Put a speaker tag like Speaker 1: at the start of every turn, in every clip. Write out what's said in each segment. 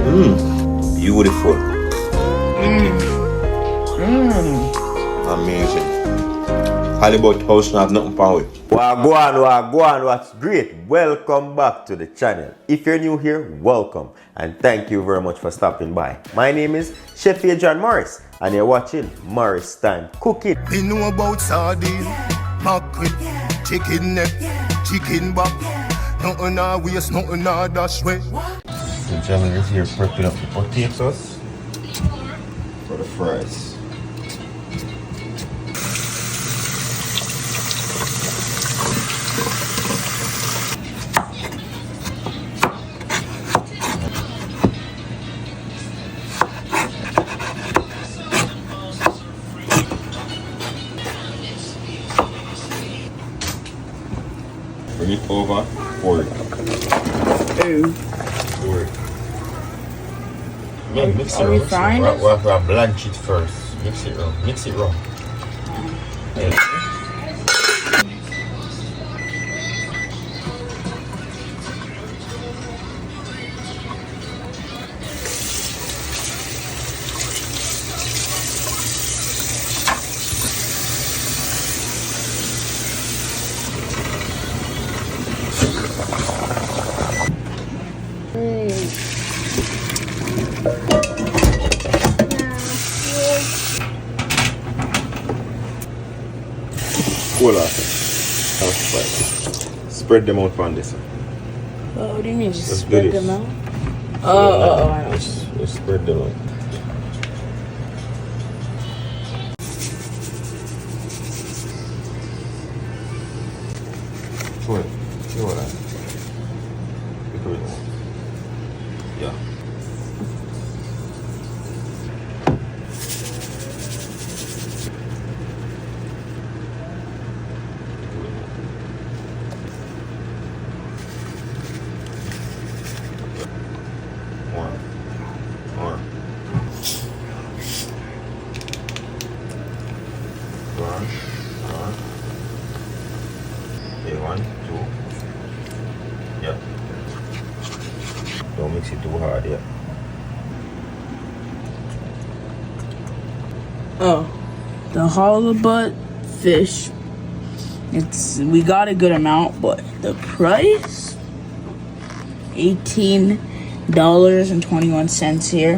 Speaker 1: Beautiful. Amazing. Halibut house not have nothing for it. Wagwan, what's great? Welcome back to the channel. If you're new here, welcome. And thank you very much for stopping by. My name is Chef Adrian Morris, and you're watching Morris Time Cooking.
Speaker 2: We know about sardine, mackerel, chicken neck, chicken back. Nothing I waste, nothing I dash way.
Speaker 1: So Jamie is here prepping up the potatoes for the fries. Bring it over, pour it. Pour it. Yeah, mix it
Speaker 3: Are we
Speaker 1: wrong.
Speaker 3: frying
Speaker 1: We
Speaker 3: this?
Speaker 1: have to blanch it first. Mix it wrong. Mix it wrong. Yeah. Cool out. Spread them out on this.
Speaker 3: Oh, what do you mean? Just
Speaker 1: Let's do
Speaker 3: spread
Speaker 1: this.
Speaker 3: them out? Oh, I know.
Speaker 1: Let's spread them out. Cool. See what that? Little bit more. Yeah. More. Okay, 1, 2. Yeah. Don't mix it too hard, yeah.
Speaker 3: Oh, the halibut fish. We got a good amount, but the price, $18.21 here,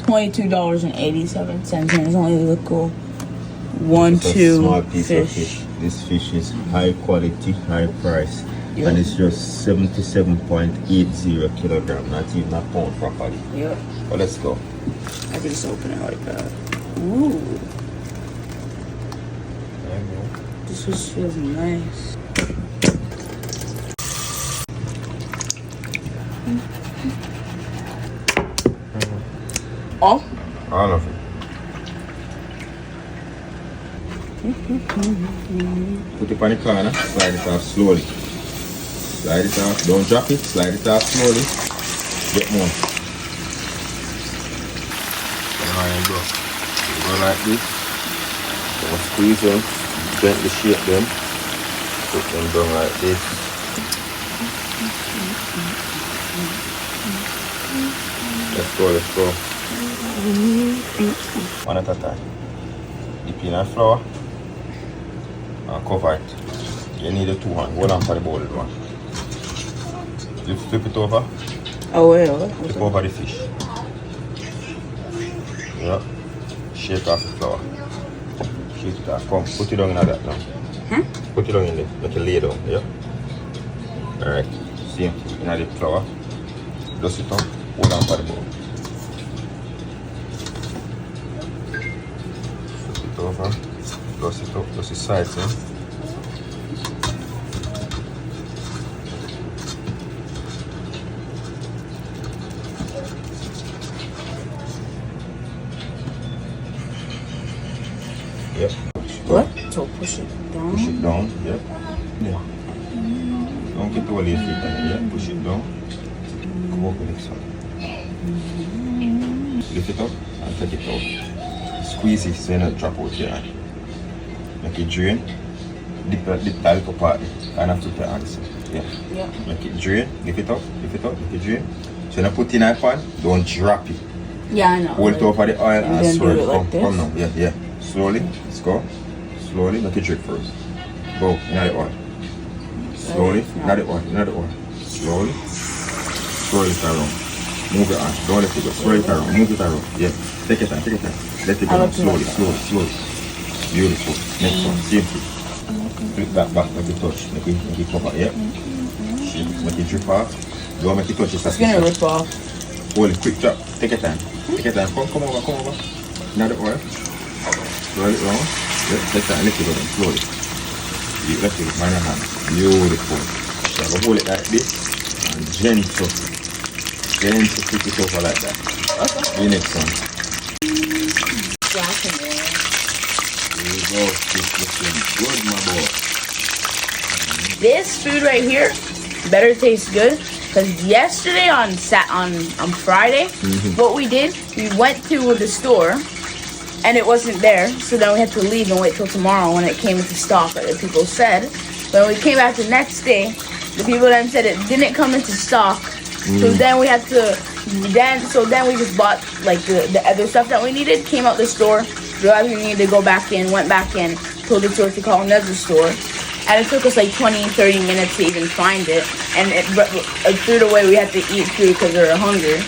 Speaker 3: $22.87, and it's only the cool
Speaker 1: It's a small
Speaker 3: 1-2
Speaker 1: piece of fish.
Speaker 3: fish.
Speaker 1: This fish is high quality, high price.
Speaker 3: Yep.
Speaker 1: And it's just 77.80 kilogram, not even a pound properly.
Speaker 3: Yep.
Speaker 1: But let's go.
Speaker 3: I can just open it like that. Ooh,
Speaker 1: There you go.
Speaker 3: this fish feels nice. Oh.
Speaker 1: All of it. Put it on the corner, slide it off slowly. Slide it off, don't drop it, slide it off slowly. Get more. And go. Go like this. Don't squeeze them, gently shape them. Put them down like this. Let's go. One at a time. Dip in a flour and cover it. You need a 2 hand. Hold on for the boiled one. Flip it over.
Speaker 3: Oh, wait.
Speaker 1: Flip over the fish. Yeah. Shake off the flour. Shake it off. Come, put it down in that now. Put it down in there. Make it lay down. Yeah. Alright. See, in the flour. Dust it up. Hold on for the bowl. Flip it over. Dust it up. Dust the sides. Yep.
Speaker 3: What? So push it down.
Speaker 1: Push it down. Yep. Yeah. Don't get all your feet on it. Yeah. Push it down. Come over this one. Lift it up and take it out. Squeeze it so you don't drop out your hand. Make it drain. Dip the little part. Kind of flip your hands. Yeah.
Speaker 3: Yeah.
Speaker 1: Make it drain. Lift it up. Lift it up. Make it drain. So now put in a pan, don't drop it.
Speaker 3: Yeah, I know.
Speaker 1: Hold it over the oil and
Speaker 3: then
Speaker 1: swirl
Speaker 3: do
Speaker 1: it.
Speaker 3: it like this?
Speaker 1: Come now. Yeah. Slowly. Let's go. Slowly. Make it trick first. Go. In the oil. Slowly. In the oil. Slowly. Swirl it around. Move it on. Don't let it go. Swirl it around. Move it around. Yeah. Take your time. Let it go now. Slowly. Beautiful. Next one. Same thing. Flip that back. Make it touch. Make it cover. Yeah. Make it drip off. Don't make it touch.
Speaker 3: It's gonna rip off.
Speaker 1: Hold it, quick drop. Take your time. Come over. Now the oil. Roll it round. Take that, lift it up slowly. You lift it with my hand. Beautiful. So I hold it like this and gentle flip it over like that. Okay. The next one. There you go. This looking good, my boy.
Speaker 3: This food right here better taste good. Because yesterday on Friday, what we did, we went to the store and it wasn't there. So then we had to leave and wait till tomorrow when it came into stock, like the people said. When we came back the next day, the people then said it didn't come into stock. So then we had to, then we just bought like the other stuff that we needed, came out the store, realized we needed to go back in, went back in, told the store to call another store. And it took us like 20-30 minutes to even find it. And through the way we had to eat food because we were hungry.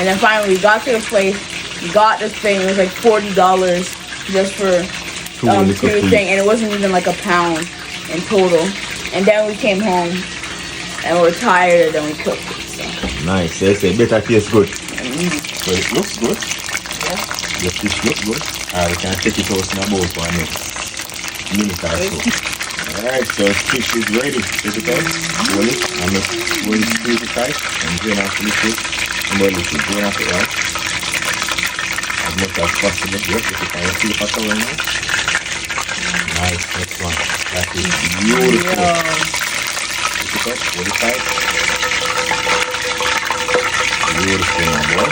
Speaker 3: And then finally we got to the place, got this thing. It was like $40 just for two thing. And it wasn't even like a pound in total. And then we came home and we were tired and then we cooked it. So.
Speaker 1: Nice. They say better taste good. So it looks good. Yeah. The fish looks good. We can take it out in a bowl for a minute or so. Alright, so fish is ready. Take it out, roll it, and roll it squeeze it tight, and drain off the liquid, and roll it, drain off it out. As much as possible. Yep, if you can see the towel now. Nice, next one. That is beautiful. Take it out, roll it tight. Beautiful, my boy.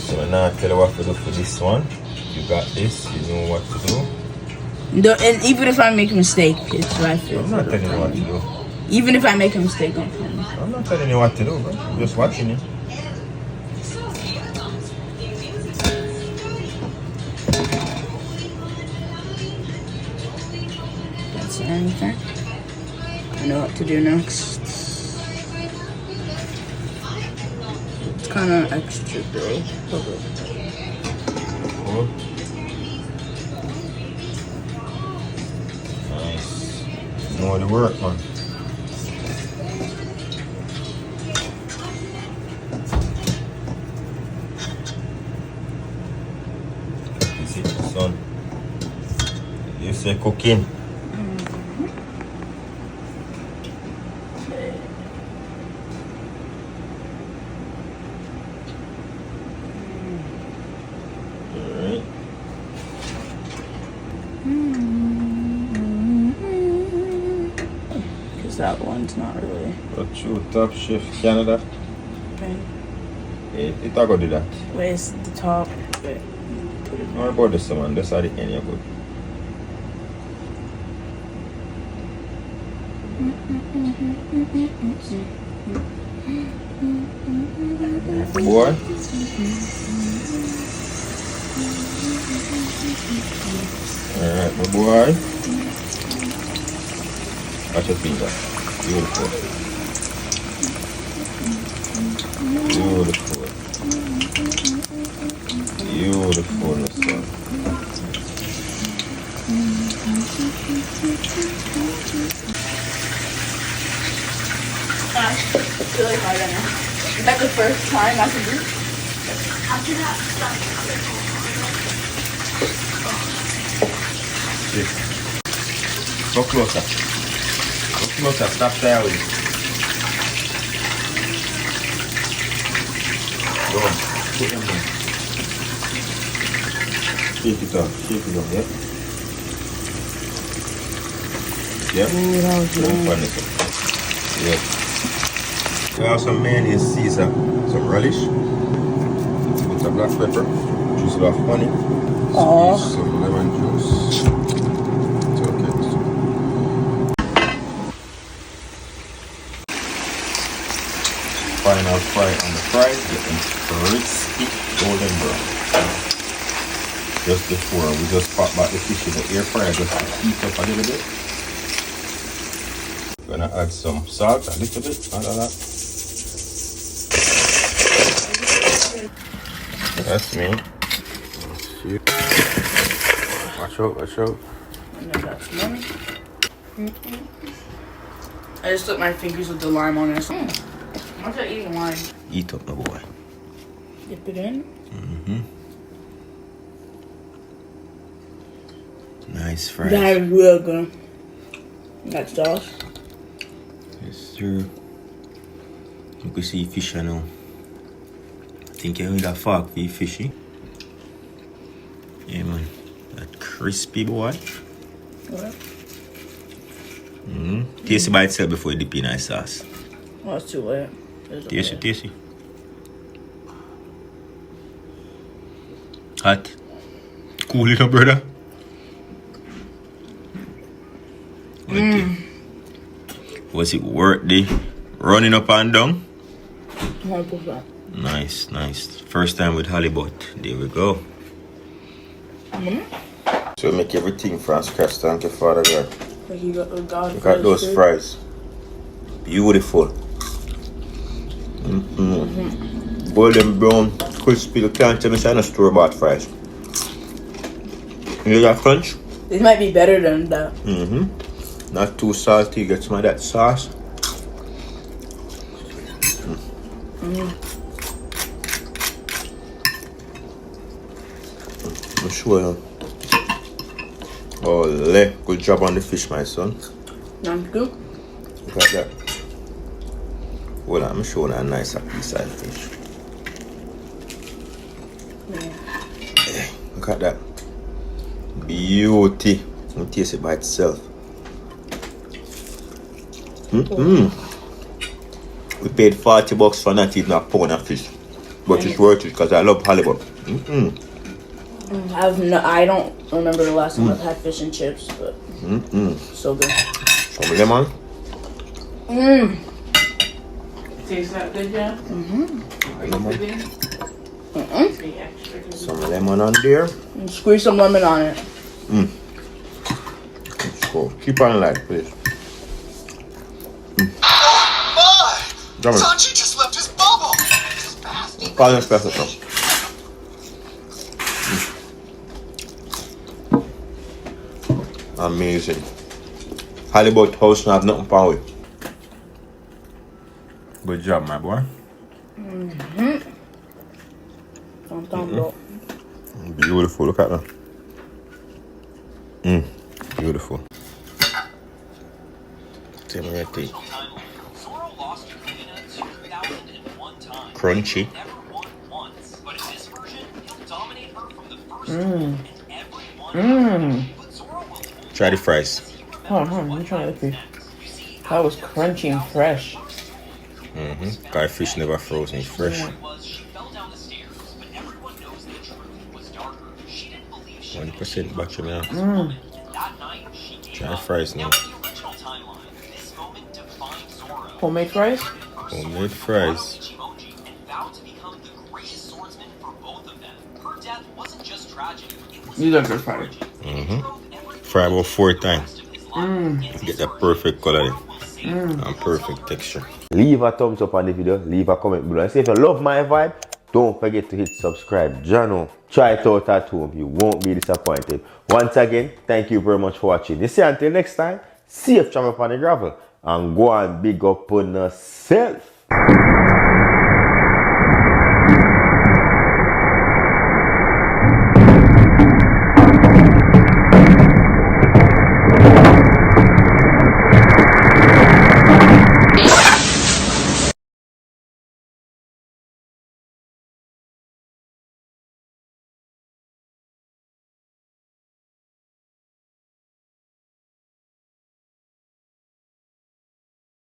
Speaker 1: So now I'll tell you what to do for this one. You got this, you know what to do.
Speaker 3: And even if I make a mistake, it's right for
Speaker 1: I'm not telling you what to do.
Speaker 3: Even if I make a mistake, I'm fine.
Speaker 1: I'm not telling you what to do, bro. I'm just watching you.
Speaker 3: That's anything. I know what to do next. It's kind of extra big.
Speaker 1: Cool. Nice. Know the work, man. This is the sun. You say cooking.
Speaker 3: That one's not really.
Speaker 1: But you Top Chef Canada.
Speaker 3: Okay.
Speaker 1: It go do that.
Speaker 3: Where's the top? Wait.
Speaker 1: How about this one? This are the end you're good. Boy. Alright, my boy. Watch your finger. Beautiful. Beautiful. Beautiful, my son.
Speaker 3: It's really hard right now. Is that the first time I can do? After that,
Speaker 1: stop. Go closer. Go closer. Stop there with it. Go on. Put them down. Shake it up. Shake it up, yeah? Yeah?
Speaker 3: Ooh, that was
Speaker 1: good. Yeah. We have some mayonnaise, Caesar, some relish, a bit of black pepper, juice of honey, squeeze some lemon juice. It's okay. fry on the fries, get them crispy golden brown. Just before we just pop back the fish in the air fryer just to heat up a little bit. Gonna add some salt, a little bit, not a lot. That's me. Watch out, watch out.
Speaker 3: And then that's money. I just took my fingers with the lime on it. I'm not eating lime.
Speaker 1: Eat up, my boy.
Speaker 3: Dip it in.
Speaker 1: Nice fries.
Speaker 3: That is real good. That sauce.
Speaker 1: Yes, sir. You can see fish now. I think you need a fork for your fishy. Yeah, man. That crispy boy.
Speaker 3: What?
Speaker 1: Taste it by itself before you dip in nice sauce.
Speaker 3: Oh, it's too late.
Speaker 1: Tasty, tasty. Hot. Cool it up, brother. Was it worth the running up and down?
Speaker 3: 100%.
Speaker 1: Nice, nice. First time with halibut. There we go. So we make everything from scratch. Thank you, Father God.
Speaker 3: Like you got God.
Speaker 1: Look at those fries. Beautiful. Golden brown, crispy. You can't tell me it's not store-bought fries. You got crunch?
Speaker 3: This might be better than that.
Speaker 1: Not too salty. Get some of that sauce. I'll show you. Oh, good job on the fish, my son.
Speaker 3: Sounds good.
Speaker 1: Look at that. Hold on, I'm showing a nice piece of fish. Yeah. Look at that. Beauty. You taste it by itself. We paid $40 for not eating a pound of fish. But it's worth it because I love halibut.
Speaker 3: I don't remember the last time I've had fish and chips, but so good.
Speaker 1: Some lemon.
Speaker 3: Tastes that good, yeah?
Speaker 1: Some lemon on there.
Speaker 3: And squeeze some lemon on it.
Speaker 1: Let's go. Keep on light, please.
Speaker 2: Sanji just left his bubble.
Speaker 1: Call your special. Amazing. Halibut house not have nothing for you. Good job, my boy. Beautiful. Look at that. Beautiful. Tell me that thing. Crunchy. Try the fries.
Speaker 3: I'm trying to see. That was crunchy and fresh.
Speaker 1: Guy fish never frozen, it's fresh. 100% battery now. Try the fries now.
Speaker 3: Homemade fries?
Speaker 1: Homemade fries.
Speaker 3: These are good fries.
Speaker 1: Fry about 4 times. Get the perfect color and perfect texture. Leave a thumbs up on the video, leave a comment below. And say if you love my vibe, don't forget to hit subscribe. Jano, try it out at home. You won't be disappointed. Once again, thank you very much for watching. You see, until next time, safe travel upon the gravel. And go and big up on yourself.